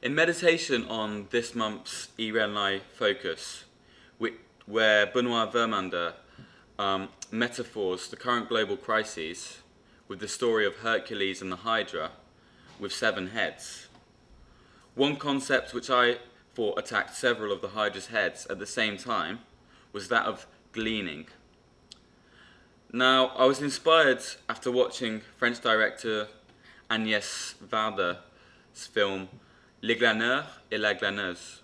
In meditation on this month's Irenlai focus, where Benoit Vermander metaphors the current global crises with the story of Hercules and the Hydra with 7 heads. One concept which I thought attacked several of the Hydra's heads at the same time was that of gleaning. Now, I was inspired after watching French director Agnès Varda's film Le Glaneur et la Glaneuse,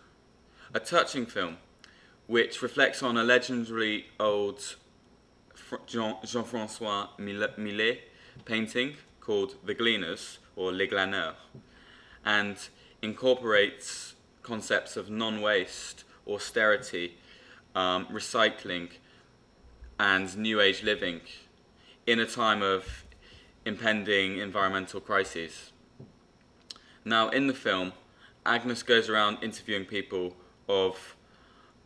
a touching film which reflects on a legendary old Jean-François Millet painting called The Gleaners, or Les Glaneurs, and incorporates concepts of non-waste, austerity, recycling, and New Age living in a time of impending environmental crises. Now, in the film, Agnes goes around interviewing people of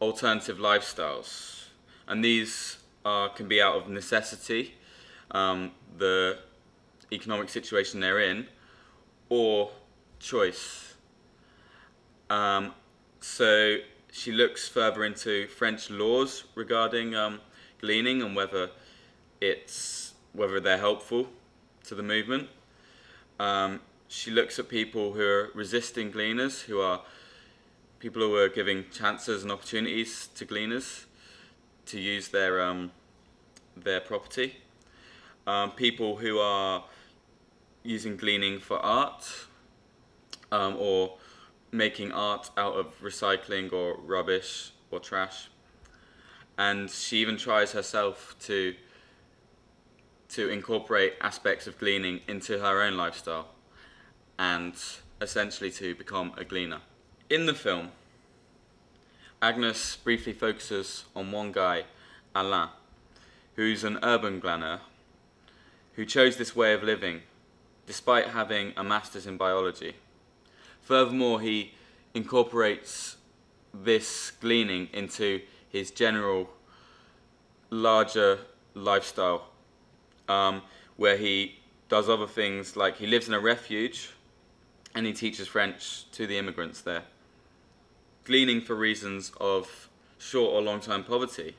alternative lifestyles, and these can be out of necessity, the economic situation they're in, or choice. So she looks further into French laws regarding gleaning and whether they're helpful to the movement. She looks at people who are resisting gleaners, who are people who are giving chances and opportunities to gleaners to use their property. People who are using gleaning for art, or making art out of recycling or rubbish or trash. And she even tries herself to incorporate aspects of gleaning into her own lifestyle and essentially to become a gleaner. In the film, Agnes briefly focuses on one guy, Alain, who's an urban glaneur, who chose this way of living despite having a master's in biology. Furthermore, he incorporates this gleaning into his general larger lifestyle, where he does other things, like he lives in a refuge and he teaches French to the immigrants there. Gleaning for reasons of short or long-term poverty,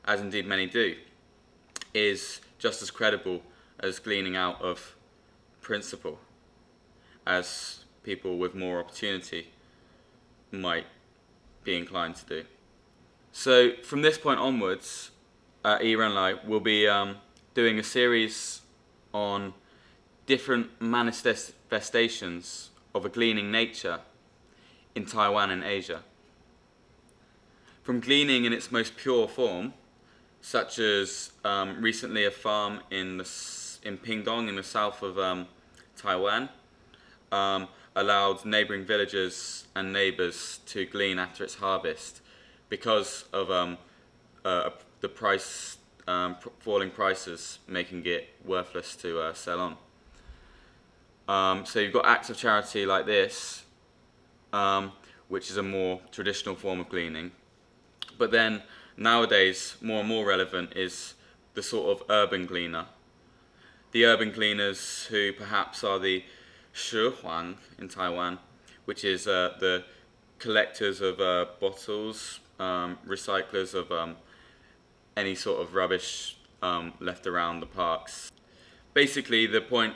as indeed many do, is just as credible as gleaning out of principle, as people with more opportunity might be inclined to do. So from this point onwards, at Irenlai, we'll be doing a series on different manifestations of a gleaning nature in Taiwan and Asia. From gleaning in its most pure form, such as recently a farm in Pingdong in the south of Taiwan allowed neighbouring villagers and neighbours to glean after its harvest because of the falling prices making it worthless to sell on. So you've got acts of charity like this, which is a more traditional form of gleaning. But then nowadays, more and more relevant is the sort of urban gleaner. The urban gleaners who perhaps are the Shihuang in Taiwan, which is the collectors of bottles, recyclers of any sort of rubbish left around the parks. Basically, the point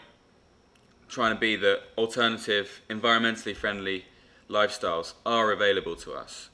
trying to be that alternative, environmentally friendly lifestyles are available to us.